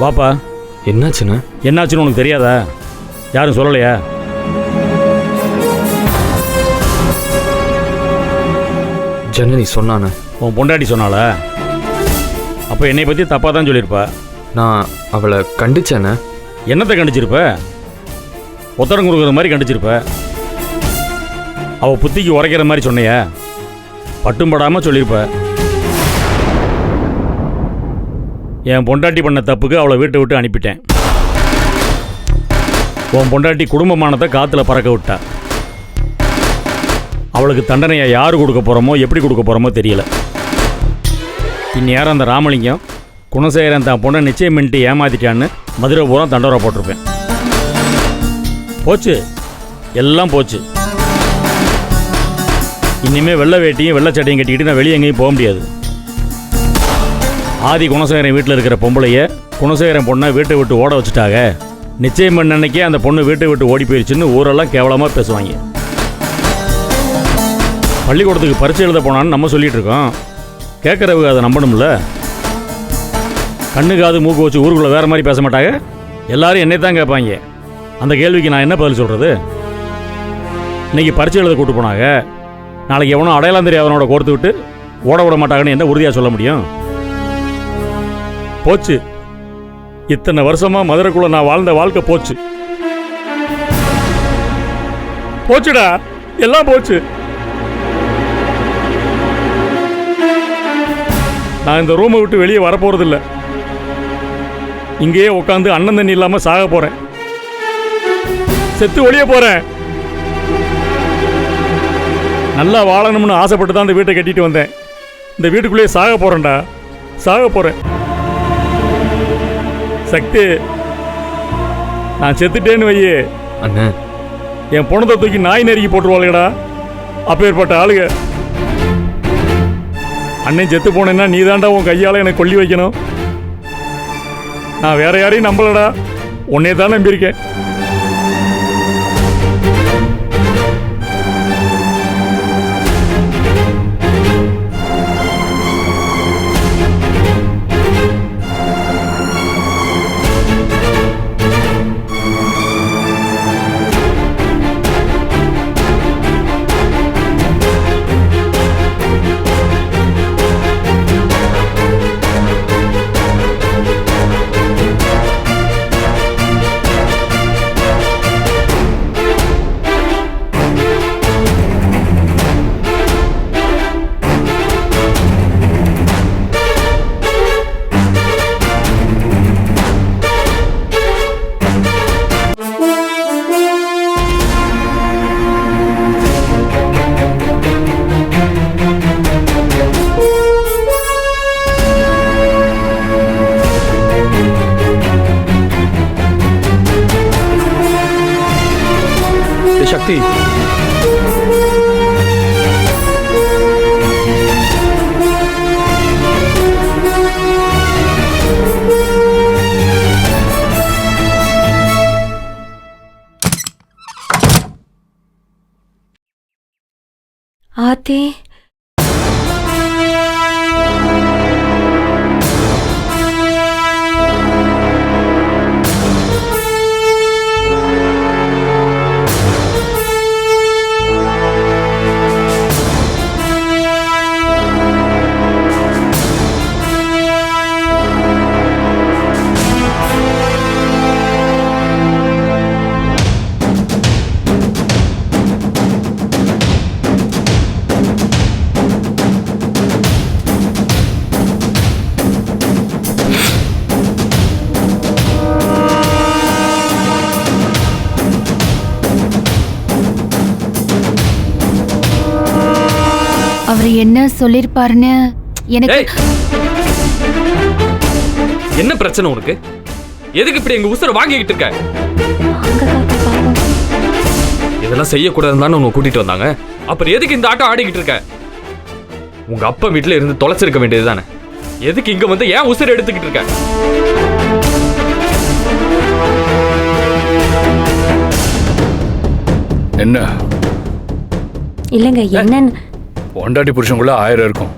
வாப்பா. என்னாச்சுண்ணா? என்னாச்சுன்னு உனக்கு தெரியாதா? யாரும் சொல்லலையா? ஜனனி சொன்னானே. உன் பொண்டாட்டி சொன்னாளா? அப்போ என்னை பற்றி தப்பாக தான் சொல்லியிருப்பா. நான் அவளை கண்டிச்சேண்ணே. என்னத்தை கண்டிச்சிருப்ப? ஒத்தடம் கொடுக்குற மாதிரி கண்டிச்சிருப்ப. அவள் புத்திக்கு உரைக்கிற மாதிரி சொன்னையா? பட்டும் படாமல் சொல்லியிருப்ப. என் பொண்டாட்டி பண்ண தப்புக்கு அவளை வீட்டை விட்டு அனுப்பிட்டேன். உன் பொண்டாட்டி குடும்பமானத்தை காற்றுல பறக்க விட்டா. அவளுக்கு தண்டனையை யார் கொடுக்க போகிறோமோ எப்படி கொடுக்க போகிறோமோ தெரியல. இந்நேரம் அந்த ராமலிங்கம் குணசேகரன் தான் பொண்ணை நிச்சயம் பண்ணிட்டு ஏமாத்திட்டான்னு மதுரை பூரா தண்டோரை போட்டிருப்பேன். போச்சு, எல்லாம் போச்சு. இனிமேல் வெள்ளை வேட்டியும் வெள்ளை சட்டையும் கட்டிக்கிட்டு நான் வெளியே எங்கேயும் போக முடியாது. ஆதி குணசேகரன் வீட்டில் இருக்கிற பொம்பளைய குணசேகரன் பொண்ணை வீட்டை விட்டு ஓட வச்சுட்டாங்க. நிச்சயம் பண்ண அன்னைக்கே அந்த பொண்ணு வீட்டை விட்டு ஓடி போயிடுச்சுன்னு ஊரெல்லாம் கேவலமாக பேசுவாங்க. பள்ளிக்கூடத்துக்கு பரிச்சை எழுத போனான்னு நம்ம சொல்லிட்டு இருக்கோம். கேட்குறவங்க அதை நம்பணும்ல. கண்ணு காது மூக்கு வச்சு ஊருக்குள்ளே வேறு மாதிரி பேச மாட்டாங்க. எல்லாரும் என்னை தான் கேட்பாங்க. அந்த கேள்விக்கு நான் என்ன பதில் சொல்கிறது? இன்றைக்கி பரிச்சை எழுத கூட்டு போனாங்க, நாளைக்கு எவனோ அடையாளம் தெரியும் அவனோட கோர்த்து விட்டு ஓட விட மாட்டாங்கன்னு என்ன உறுதியாக சொல்ல முடியும்? போச்சு, இத்தனை வருஷமாக மதுரைக்குள்ளே நான் வாழ்ந்த வாழ்க்கை போச்சு. போச்சுடா, எல்லாம் போச்சு. நான் இந்த ரூமை விட்டு வெளியே வரப்போறதில்லை. இங்கேயே உட்காந்து அண்ணன் தண்ணி இல்லாமல் சாக போகிறேன். செத்து ஒழிய போகிறேன். நல்லா வாழணும்னு ஆசைப்பட்டு தான் இந்த வீட்டை கட்டிட்டு வந்தேன். இந்த வீட்டுக்குள்ளேயே சாக போகிறேன்டா, சாக போகிறேன். சக்தி, நான் செத்துட்டேன்னு வையே அண்ணே, என் பொண்ணத்தை தூக்கி நாய் நெருக்கி போட்டுருவாளுங்கடா. அப்பேற்பட்ட ஆளுங்க. அண்ணன் செத்து போனேன்னா நீ தாண்டா உன் கையால் எனக்கு கொல்லி வைக்கணும். நான் வேற யாரையும் நம்பலடா, உன்னே தான் நம்பியிருக்கேன். சக்தி, ஆத்தே, அவர் என்ன சொல்லிருப்பாருன்னு எனக்கு. என்ன பிரச்சனை உனக்கு? எதுக்கு இப்படி எங்க உசுரை வாங்கிக்கிட்டு இருக்க? இதெல்லாம் செய்யக்கூடாதுன்னு உன்னை கூட்டிட்டு வந்தாங்க. அப்புறம் எதுக்கு இந்த ஆட்டம் ஆடிக்கிட்டு இருக்க? உங்க அப்பா வீட்டுல இருந்து தொலைச்சிருக்க வேண்டியது தானே. எதுக்கு இங்க வந்து ஏன் உசுரை எடுத்துக்கிட்டு இருக்க? என்ன இல்லங்க, என்னன்னு பொண்டாட்டி புருஷனுக்குள்ள 1000 இருக்கும்.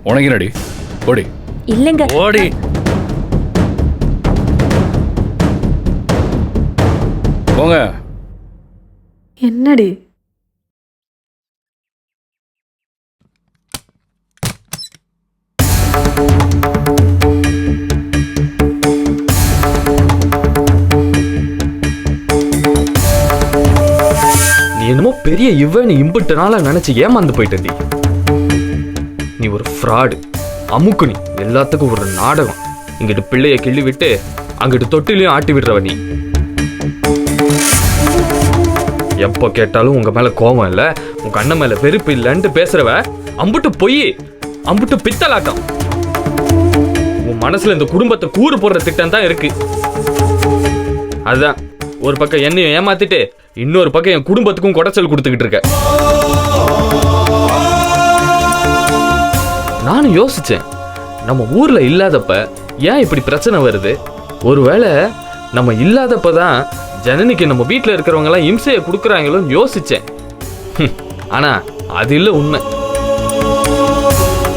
உனக்கு நடி ஓடி இல்லங்க. ஓடி. போங்க. என்னடி? நீ என்னமோ பெரிய இவன் இம்புட்டு நாளா நினைச்சு ஏமாந்து போயிட்டடி. நீ ஒரு ஃப்ராடு, அமுக்கு. நீ எல்லாத்துக்கும் ஒரு நாடகம். இங்கிட்டு பிள்ளைய கிள்ளி விட்டு அங்கிட்டு தொட்டிலையும் ஆட்டி விடுறவ நீ. எப்போ கேட்டாலும் உங்க மேல கோபம் இல்ல, உங்க அண்ணன் மேல வெறுப்பு இல்லைன்னு பேசுறவ அம்புட்டு பொய், அம்புட்டு பித்தலாட்டம். உன் மனசுல இந்த குடும்பத்தை கூறு போடுற திட்டம் தான் இருக்கு. அதுதான் ஒரு பக்கம் என்னையும் ஏமாத்திட்டு இன்னொரு பக்கம் என் குடும்பத்துக்கும் குடைச்சல் கொடுத்துக்கிட்டு இருக்க. நானும் யோசிச்சேன், நம்ம ஊர்ல இல்லாதப்ப ஏன் இப்படி பிரச்சனை வருது? ஒருவேளை நம்ம இல்லாதப்பதான் ஜனனிக்கு நம்ம வீட்டில் இருக்கிறவங்க எல்லாம் இம்சையை கொடுக்குறாங்களோன்னு யோசிச்சேன். ஆனா அது இல்ல உண்மை.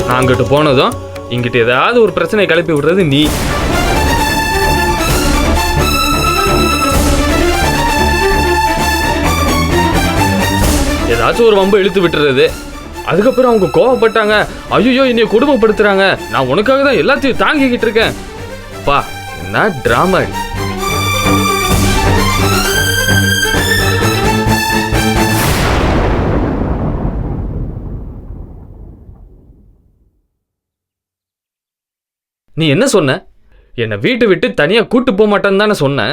நான் அங்கிட்டு போனதும் இங்கிட்ட ஏதாவது ஒரு பிரச்சனை கிளப்பி விடுறது நீ. ஏதாச்சும் ஒரு வம்பு இழுத்து விட்டுறது. அதுக்கப்புறம் அவங்க கோவப்பட்டாங்க, ஐயோ என்னைய குடும்பப்படுத்துறாங்க, நான் உனக்காக தான் எல்லாத்தையும் தாங்கிக்கிட்டு இருக்கேன். பா என்ன டிராமா. நீ என்ன சொன்ன? என்னை வீட்டு விட்டு தனியா கூட்டு போக மாட்டேன்னு தானே சொன்ன?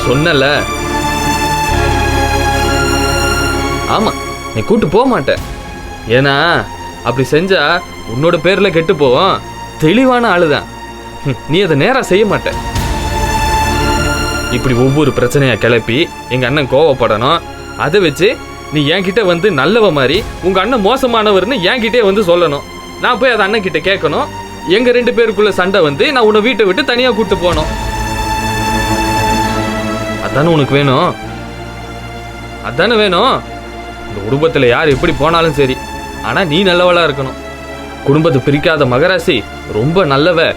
சொன்னல. ஆமா, நீ கூட்டு போக மாட்ட. ஏன்னா அப்படி செஞ்சா உன்னோட பேர்ல கெட்டு போவோம். தெளிவான ஆளுதான் நீ. அதை நேரா செய்ய மாட்ட. இப்படி ஒவ்வொரு பிரச்சனையா கிளப்பி எங்க அண்ணன் கோவப்படணும். அதை வச்சு நீ என்கிட்ட வந்து நல்லவ மாதிரி உங்க அண்ணன் மோசமானவர்னு என்கிட்டே வந்து சொல்லணும். நான் போய் அதை அண்ணன் கிட்ட கேட்கணும். எங்க 2 பேருக்குள்ள சண்டை வந்து நான் உன்னை வீட்டை விட்டு தனியா கூட்டு போனோம். அதானே உனக்கு வேணும்? அதானே வேணும்? இந்த குடும்பத்துல யார் எப்படி போனாலும் சரி, ஆனா நீ நல்லவளா இருக்கணும். குடும்பத்தை பிரிக்காத மகராசி ரொம்ப நல்லவ.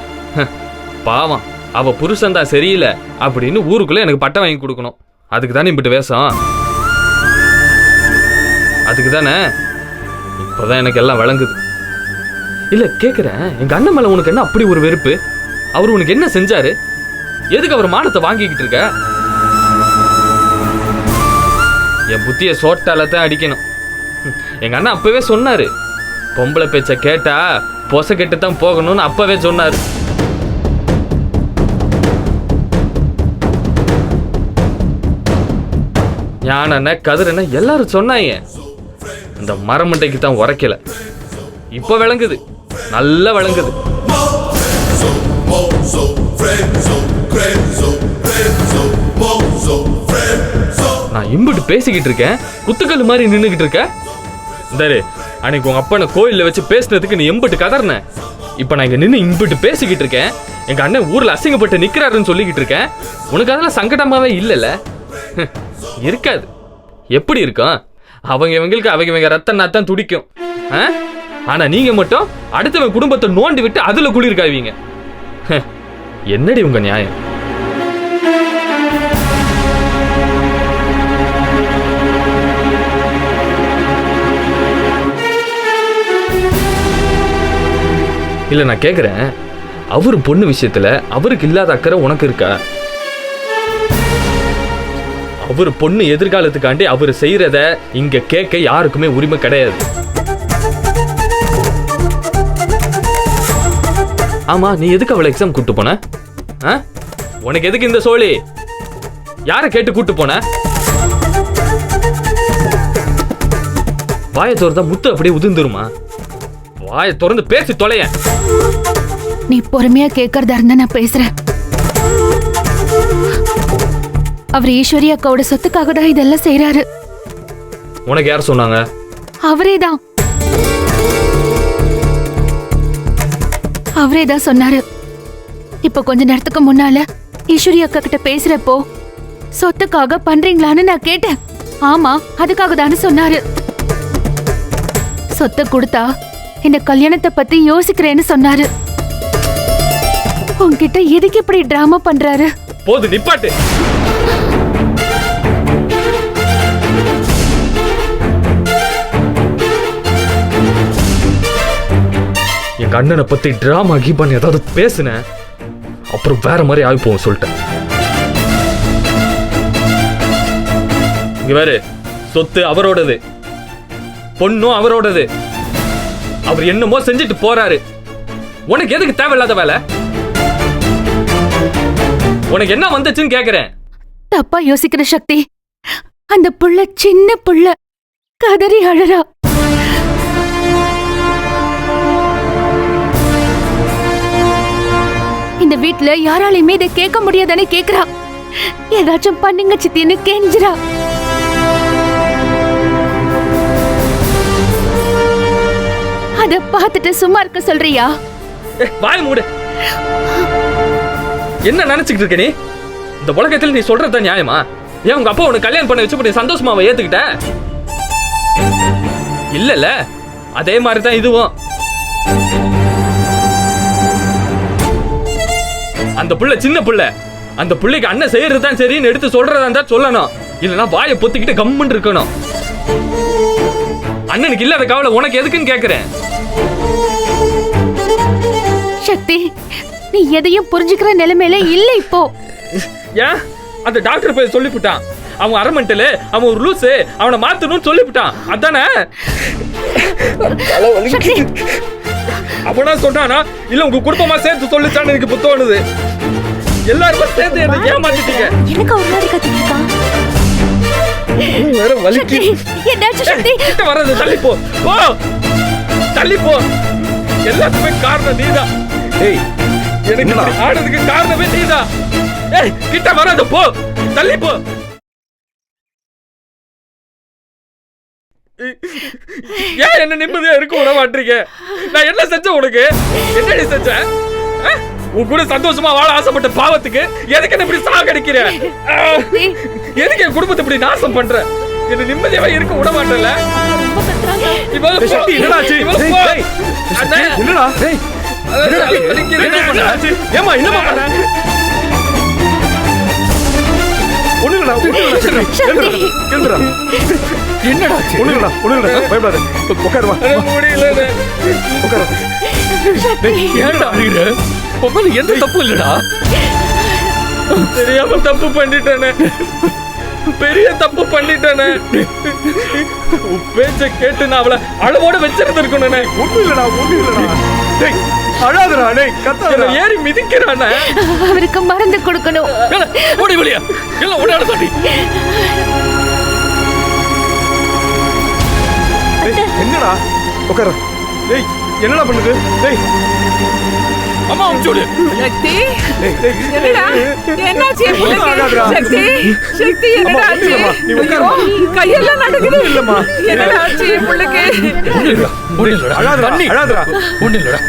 பாவம், அவ புருஷன் தான் சரியில்லை அப்படின்னு ஊருக்குள்ள எனக்கு பட்டம் வாங்கி கொடுக்கணும். அதுக்கு தானே இப்படி வேஷம்? அதுக்கு தானே? இப்பதான் எனக்கு எல்லாம் விளங்குது. இல்ல கேக்குறேன், எங்க அண்ணன் மேல உனக்கு என்ன அப்படி ஒரு வெறுப்பு? அவர் உனக்கு என்ன செஞ்சாரு? எதுக்கு அவர் மானத்தை வாங்கிக்கிட்டு இருக்க? என் புத்திய சோட்டால தான் அடிக்கணும். எங்க அண்ணன் அப்பவே சொன்னாரு, பொம்பளை பேச்ச கேட்டா பொச கெட்டு தான் போகணும்னு அப்பவே சொன்னாரு. ஞான கதிரன எல்லாரும் சொன்னாங்க. இந்த மரமண்டைக்கு தான் உரைக்கல. இப்ப விளங்குது, நல்லா விளங்குது. நான் இம்புட்டு பேசிக்கிட்டு இருக்கேன், குத்துக்கல் மாதிரி நின்னுகிட்டு இருக்க. இந்தாரு, அன்னைக்கு உங்க அப்பனை கோயில்ல வச்சு பேசுனதுக்கு நீ எம்புட்டு கதர்ன. இப்ப நான் இங்க நின்று இம்புட்டு பேசிக்கிட்டு இருக்கேன், எங்க அண்ணன் ஊர்ல அசிங்கப்பட்டு நிக்கிறாருன்னு சொல்லிக்கிட்டு இருக்கேன். உனக்கு அதெல்லாம் சங்கடமாவே இல்லைல்ல? இருக்காது. எப்படி இருக்கும்? இவங்களுக்கு அவங்க ரத்தம் நாத்தான் துடிக்கும். ஆனா நீங்க மட்டும் அடுத்தவன் குடும்பத்தை நோண்டி விட்டு அதுல குளிர்காவீங்க. என்னடி உங்க நியாயம்? இல்ல நான் கேக்குறேன், அவரு பொண்ணு விஷயத்துல அவருக்கு இல்லாத அக்கறை உனக்கு இருக்கா? அவரு பொண்ணு எதிர்காலத்துக்காண்டி அவரு செய்யறத இங்க கேட்க யாருக்குமே உரிமை கிடையாது. ஆமா, நீ எதுக்கு அவளை எக்ஸாம் கூட்டு போன? உனக்கு எதுக்கு இந்த சோழி? யார கேட்டு கூட்டு போன? வாயை திறந்தா முத்து அப்படியே உதிர்ந்துருமா? வாயை திறந்து பேசி தொலைய. நீ பொறுமையா கேட்கறதா இருந்தா நான் பேசுறேன். அவர் ஈஸ்வரி அக்காவோட சொத்துக்காக தான் இதெல்லாம் செய்யறாரு. உனக்கு யார் சொன்னாங்க? அவரேதான் சொன்னாரு. இப்ப கொஞ்ச நேரத்துக்கு முன்னால ஈஸ்வரி அக்கா கிட்ட பேசுறப்போ சொத்துக்காக பண்றீங்களான்னு நான் கேட்டேன். ஆமா, அதுக்காக தானே சொன்னாரு. சொத்தை கொடுத்தா இந்த கல்யாணத்தை பத்தி யோசிக்கிறேன்னு சொன்னாரு. உன்கிட்ட எதுக்கு இப்படி டிராமா பண்றாரு? போது நிப்பாட்டு. எங்க அண்ணனை பத்தி டிராமா கீபான் ஏதாவது பேசுனேன், அப்புறம் வேற மாதிரி ஆகி போவோம் சொல்லிட்டேன். இங்க வேறு சொத்து அவரோடது, பொண்ணும் அவரோடது. அவர் என்னமோ செஞ்சுட்டு போறாரு. உனக்கு எதுக்கு தேவையில்லாத வேலை? உனக்கு என்ன வந்துச்சுன்னு கேக்குறேன். தப்பா யோசிக்கிற சக்தி. அந்த புள்ள சின்ன புள்ள கதறி அழறா. இந்த வீட்ல யாராலையுமே இதை கேட்க முடியாதானே கேக்குறா. ஏதாச்சும் பண்ணுங்க சித்தின்னு கெஞ்சுறா. அத பார்த்துட்டு சும்மா இருக்க சொல்றியா? வாய் மூடு. என்ன நினைச்சுக்கிட்டு இருக்க நீ? இந்த உலகத்தில் நீ சொல்றது நியாயமா? ஏன் உங்க அப்பா உனக்கு கல்யாணம் பண்ண வச்சு சந்தோஷமாவை ஏத்துக்கிட்ட? இல்ல அதே மாதிரி தான் இதுவும். அந்த புள்ள சின்ன புள்ள. அந்த புள்ளைக்கு அண்ணன் செய்யறது தான் சரின்னு எடுத்து சொல்றதா இருந்தா சொல்லணும். இல்லனா வாயை பொத்திக்கிட்டு கம்முன்னு இருக்கணும். அண்ணனுக்கு இல்லாத கவலை உனக்கு எதுக்குன்னு கேக்குறேன். சக்தி, நீ எதையும் புரிஞ்சுக்கிற நிலைமையில இல்ல இப்போ. ஏன் அந்த டாக்டர் போய் சொல்லிவிட்டான், அவன் அரமெண்டலு, அவன் ஒரு லூசு, அவனை மாத்தணும்னு சொல்லிவிட்டான். அதானே அவனா சொன்னானா இல்ல உங்க குடும்பமா சேர்த்து சொல்லிச்சான்னு எனக்கு புத்தோணுது. எல்லாரும் சேர்ந்து என்ன ஏமாத்திட்டீங்க. எனக்கு ஒரு மாதிரி கத்திட்டு இருக்கான். வேற வலிக்கு. என்னாச்சு சக்தி? கிட்ட வராத, தள்ளி போ. போ தள்ளி போ. எல்லாத்துக்குமே காரணம் நீதான். ஏய் எனக்கு ஆடுறதுக்கு காரணமே நீதான். ஏய் கிட்ட வராத, போ தள்ளி போ. ஏன் என்ன நிம்மதியா இருக்க விட மாட்டீங்க? நான் என்ன செஞ்சேன் உனக்கு? என்னடி செஞ்சேன்? உன் கூட சந்தோஷமா வாழ ஆசைப்பட்ட பாவத்துக்கு எதுக்கு என்ன இப்படி சாகடிக்கிற? எதுக்கு என் குடும்பத்தை இப்படி நாசம் பண்ற? என்ன நிம்மதியாவே இருக்க விட மாட்டல. ஏமா என்னமா பண்ண? என்னடா பயப்படாத, உட்காருவா. எந்த தப்பு இல்லடா. தெரியாம தப்பு பண்ணிட்டேனே, பெரிய தப்பு பண்ணிட்டேனே. உன் பேச்ச கேட்டு நான் அவளை அளவோட வச்சிருந்திருக்கணும். ஒண்ணு இல்லடா. அழாதடா, டேய் கத்தாத. ஏறி மிதிக்கிறானே. அவருக்கு மருந்து கொடுக்கணும். ஓடி வெளிய. எல்லாம் ஓடாத தாண்டி. என்னடா உட்கார. டேய் என்னடா பண்ணுது? டேய் அம்மா அம்சோடு. சக்தி என்னடா என்னாச்சு புள்ளைக்கு? சக்தி சக்தி என்னடா ஆச்சு? கையெல்லாம் நடுங்குது. இல்லம்மா என்னடா ஆச்சு புள்ளைக்கு? அழாதடா, அழாதடா. ஒண்ணு இல்லடா.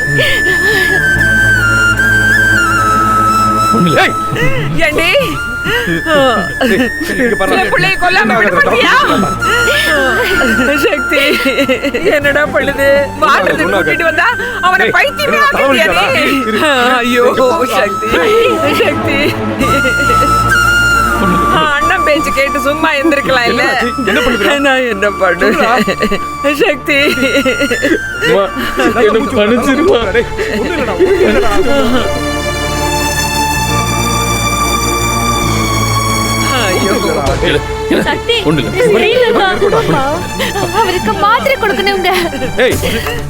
ஏய் ஏண்டி இங்க பாரு. என் புள்ளைய கொல்லாம விட மாட்டியா? சக்தி என்னடா பண்ணுது? வாட்டத்தை கூட்டிட்டு வந்தா அவனை பைத்தியமே ஆக்கிட்டியா நீ? ஐயோ சக்தி சக்தி, அண்ணன் பேச்சு கேட்டு சும்மா எந்திருக்கலாம் இல்ல? என்ன பண்ணுற? நான் என்ன பண்ணுறேன் சக்தி? எனக்கு பணிச்சிருமா? டேய் ஒண்ணு இல்லடா. அவருக்கு மாத்திரை கொடுக்கணுங்க. ஏய்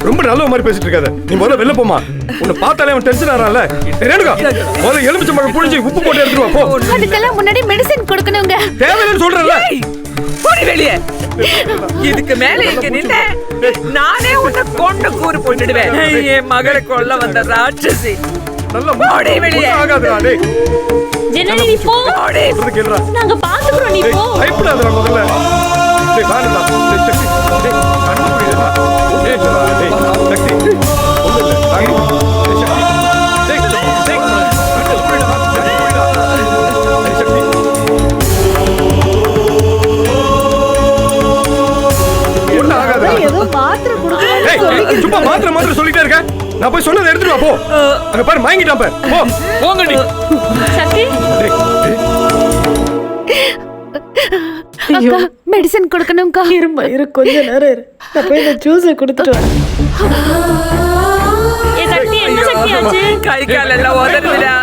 ரொம்ப நல்ல மாதிரி பேசிட்டு இருக்காத. நீ முதல்ல வெளில போமா. உன்னை பார்த்தாலே அவன் டென்ஷன் ஆறான்ல. ரேணுகா முதல்ல எலுமிச்சம்பழம் புழிஞ்சு உப்பு போட்டு எடுத்துட்டு வா. போ. அதுக்கெல்லாம் முன்னாடி மெடிசின் கொடுக்கணுங்க. தேவையில்லைன்னு சொல்றேன்ல. போடி வெளியே. இதுக்கு மேல இங்க நின்ன நானே உன்னை கொண்டு கூறு போட்டுடுவேன். என் மகளை கொல்ல வந்த ராட்சசி. நல்ல போடி வெளியே. ஆகாதடா டேய். ஜனனி நீ போ. போடி. சொல்றது கேளுடா. நாங்க பாத்துறோம், நீ போ. பயப்படாதடா முதல்ல. டேய் வாடா. டேய் சக்தி. டேய் கண்ணு மூடிடா. டேய் டேய் சக்தி. ஒண்ணு இல்ல. டேய் சக்தி. டேய் டேய் கண்ணு மூடிடா. டேய் சக்தி. ஒண்ணு ஆகாதடா. ஏதோ மாத்திரை குடுக்கறேன்னு ஏய் சொல்லி சும்மா மாத்திரை சொல்லிட்டே இருக்க. நான் போய் சொன்னதை எடுத்துட்டு வா. போ. அங்க பாரு வாங்கிட்டான் பாரு. போ. போங்க நீ. சக்தி டேய் டேய் அக்கா மெடிசின் கொடுக்கணும்க்கா. இருமா, கொஞ்ச நேரம் இரு. நான் போய் இந்த ஜூஸை கொடுத்துட்டு வரேன். என்னடி ஆச்சு? கை கால் எல்லாம் உதறுதுடா.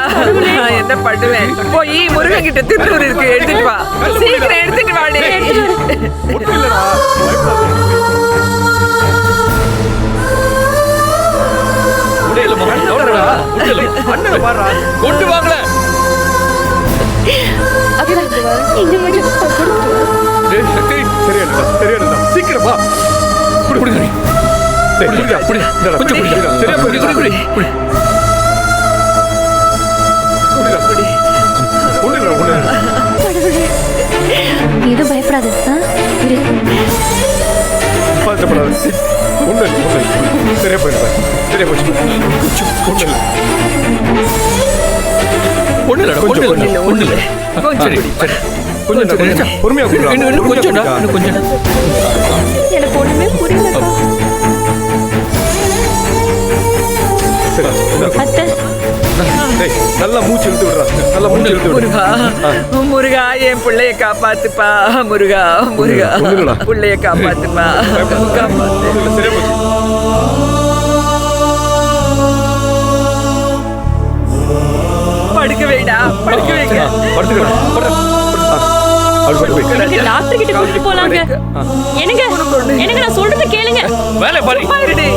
நான் என்ன பண்ணுவேன்? போய் முருகன் கிட்ட திருநூறு இருக்கு, எடுத்துட்டு வா. சீக்கிரம் எடுத்துட்டு வாடி. ஒண்ணும் இல்லடா, அண்ணனை பாருடா. கொண்டு வாங்கல. டேய் சக்தி, சரியாடுடா, சீக்கிரம் வா. குடுங்க நீ. டேய், புடிடா, புடி. இந்தடா, கொஞ்சம் புடி, புடிடா. சரியா போயிடுடா. குடி. புடிடா. ஒண்ணும் இல்ல. நீ எதுவும் பயப்படாத. இரு. பதட்டப்படாத. ஒண்ணும் இல்ல. சரியா போயிடுடா. சரியா போச்சு. ஒண்ணும் இல்ல. ஒண்ணு இல்லடா, கொஞ்சம், ஒண்ணு இல்ல, ஒண்ணு இல்ல. கொஞ்சம் சரி, சரி. கொஞ்சம் பொறுமையா குடிடா. இன்னும் கொஞ்சம்டா, இன்னும் கொஞ்சம். எனக்கு ஒண்ணுமே புரியல. சரி, இந்தா. அத்தை, டேய், நல்லா மூச்சு இழுத்து விடுறா. நல்லா மூச்சு இழுத்து விடு. முருகா, முருகா, என் பிள்ளைய காப்பாத்துப்பா. முருகா, முருகா, ஒண்ணும் இல்லடா. பிள்ளைய காப்பாத்துப்பா. காப்பாத்து. ஒண்ணும் இல்ல, சரியா போச்சு. படுக்க வைடா, படுக்க வைங்க. படுத்துக்கிறேன். அப்படி படுத்து வை. எனக்கு டாக்டர் கிட்ட கூட்டிட்டு போலாங்க. என்னங்க என்னங்க நான் சொல்றத கேளுங்க. வேலை பாரு. சும்மா இருடி.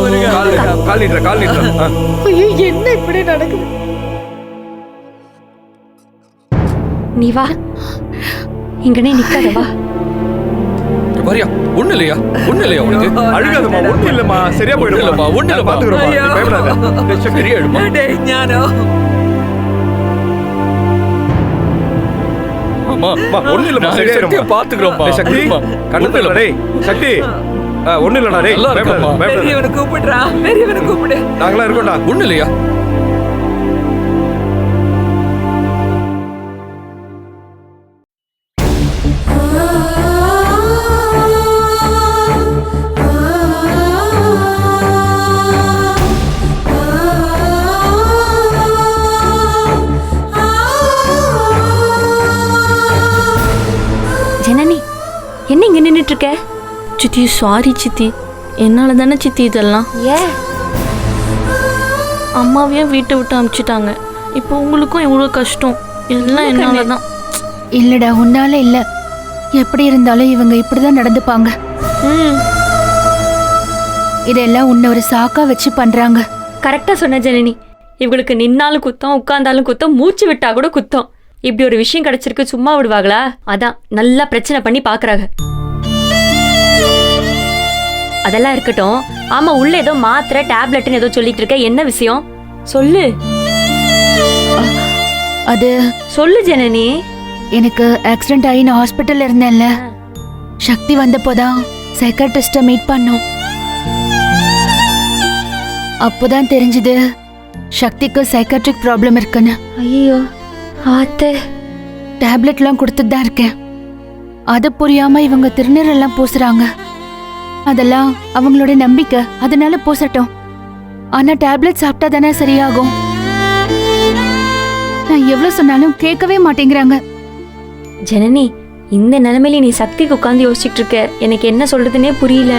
முருகா, கால் நீட்டுறா, கால் நீட்டுறா. ஐயோ என்ன இப்படி நடக்குது? நீ வா, இங்கனே நிக்காத, வா. பாரியா, ஒண்ணு இல்லையா, ஒண்ணு இல்லையா உனக்கு? அழுகாதம்மா, ஒண்ணும் இல்லம்மா, சரியா போயிடும்மா. இல்லம்மா, ஒண்ணும் இல்லம்மா. பாத்துக்கிறோம்மா, நீ ஐயோ. பயப்படாத. டேய், சக்தி, சரியாயிடுமா? டேய் ஞானோ, அம்மா, அம்மா, ஒண்ணும் இல்லம்மா, நான் சரியாயிடும்மா. சக்தியை பாத்துக்கிறோம்மா. டேய், சக்தி, அம்மா, கண்ணு ஒண்ணும் தரல, இல்ல. டேய், சக்தி. ஒண்ணும் இல்லடா, டேய், நல்லா பயப்படாத, இருக்கம்மா. பயப்படாத. பெரியவனை கூப்பிடுறா, பெரியவனை கூப்பிடு. நாங்களாம் இருக்கோம்டா. ஒண்ணு இல்லையா? ஜனனி, என்ன இங்க நின்னுட்டு இருக்க? சித்தி சாரி சித்தி, என்னால தானே சித்தி இதெல்லாம். ஏன்? அம்மாவையும் வீட்டை விட்டு அனுப்பிச்சிட்டாங்க. இப்போ உங்களுக்கும் எவ்வளோ கஷ்டம், எல்லாம் என்னால தான். இல்லடா, உன்னால இல்ல. எப்படி இருந்தாலும் இவங்க இப்படிதான் நடந்துப்பாங்க. ம், இதெல்லாம் உன்னை ஒரு சாக்கா வச்சு பண்றாங்க. கரெக்டா சொன்ன ஜனனி. இவங்களுக்கு நின்னாலும் குத்தம், உட்கார்ந்தாலும் குத்தம், மூச்சு விட்டா கூட குத்தம். இப்படி ஒரு விஷயம் கிடைச்சிருக்கு, சும்மா விடுவாங்களா? அதான் நல்லா பிரச்சனை பண்ணி பாக்குறாங்க. அதெல்லாம் இருக்கட்டும். ஆமா, உள்ள ஏதோ மாத்திரை டேப்லெட்னு ஏதோ சொல்லிட்டு இருக்க, என்ன விஷயம் சொல்லு. அது சொல்லு ஜனனி. எனக்கு ஆக்சிடென்ட் ஆகி நான் ஹாஸ்பிட்டல்ல இருந்தேன்ல, சக்தி வந்தப்போதான் சைக்காட்ரிஸ்ட மீட் பண்ணோம். அப்போதான் தெரிஞ்சது சக்திக்கு சைக்காட்ரிக் ப்ராப்ளம் இருக்குன்னு. ஐயோ ஆத்தே. டேப்லெட்லாம் கொடுத்துட்டு தான் இருக்கேன். அது புரியாம இவங்க திருநீரெல்லாம் பூசுறாங்க. அதெல்லாம் அவங்களோட நம்பிக்கை, அதனால பூசட்டும். ஆனா டேப்லெட் சாப்பிட்டா தானே சரியாகும். நான் எவ்வளவு சொன்னாலும் கேட்கவே மாட்டேங்கிறாங்க. ஜனனி, இந்த நிலைமையில நீ சக்திக்கு உட்காந்து யோசிச்சுட்டு இருக்க, எனக்கு என்ன சொல்றதுன்னே புரியல.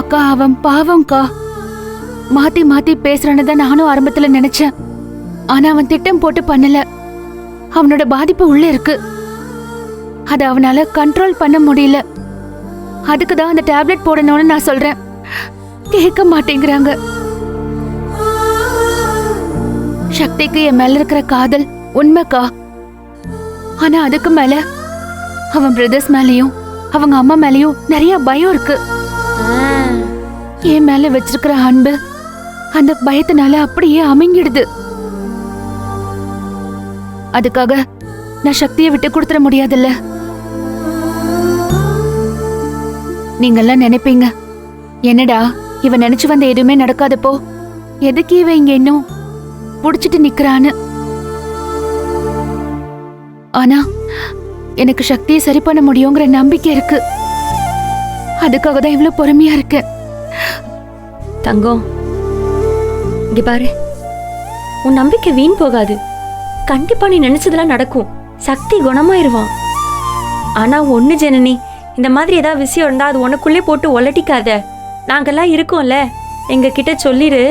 அக்கா, அவன் பாவம்க்கா. மாத்தி மாத்தி பேசுறான்னு தான் நானும் ஆரம்பத்துல நினைச்சேன். ஆனா அவன் திட்டம் போட்டு பண்ணல. அவனோட பாதிப்பு உள்ள இருக்கு. அது அவனால கண்ட்ரோல் பண்ண முடியல. அதுக்கு தான் அந்த டேப்லெட் போடணும்னு நான் சொல்றேன். கேட்க மாட்டேங்கிறாங்க. சக்திக்கு என் மேல இருக்கிற காதல் உண்மைக்கா. ஆனா அதுக்கு மேல அவன் பிரதர்ஸ் மேலயும் அவங்க அம்மா மேலயும் நிறைய பயம் இருக்கு. என் மேல வச்சிருக்கிற அன்பு அந்த பயத்தினால அப்படியே அமிங்கிடுது. அதுக்காக நான் சக்தியை விட்டு கொடுத்துட முடியாதுல்ல. நீங்கெல்லாம் நினைப்பீங்க, என்னடா இவன் நினைச்சு வந்த எதுவுமே நடக்காதப்போ எதுக்கு இவன் இங்க இன்னும் புடிச்சிட்டு நிக்கிறான்னு. ஆனா எனக்கு சக்தியை சரி பண்ண முடியுங்கிற நம்பிக்கை இருக்கு. அதுக்காக தான் இவ்வளவு பொறுமையா இருக்கேன். தங்கம், இங்க பாரு, உன் நம்பிக்கை வீண் போகாது. கண்டிப்பா நீ நினைச்சதெல்லாம் நடக்கும். சக்தி குணமாயிருவான். ஆனா ஒண்ணு ஜனனி, இந்த மாதிரி ஏதாவது விஷயம் இருந்தா அது உனக்குள்ளே போட்டு ஒலட்டிக்காத. நாங்கெல்லாம் இருக்கோம்ல, எங்க கிட்ட சொல்லிடு.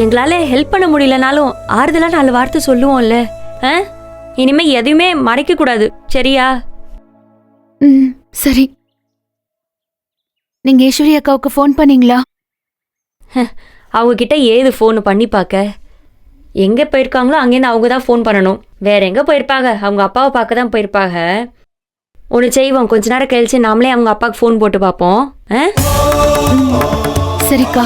எங்களால ஹெல்ப் பண்ண முடியலனாலும் ஆறுதலா 4 வார்த்தை சொல்லுவோம்ல. இனிமே எதையுமே மறைக்க கூடாது, சரியா? ம், சரி. நீங்க ஈஸ்வரி அக்காவுக்கு ஃபோன் பண்ணீங்களா? அவங்க கிட்ட ஏது ஃபோன் பண்ணி பார்க்க? எங்க போயிருக்காங்களோ அங்கேருந்து அவங்க தான் ஃபோன் பண்ணணும். வேற எங்க போயிருப்பாங்க? அவங்க அப்பாவை பார்க்க தான் போயிருப்பாங்க. ஒன்று செய்வோம், கொஞ்ச நேரம் கழிச்சு நாமளே அவங்க அப்பாவுக்கு ஃபோன் போட்டு பார்ப்போம். சரிக்கா.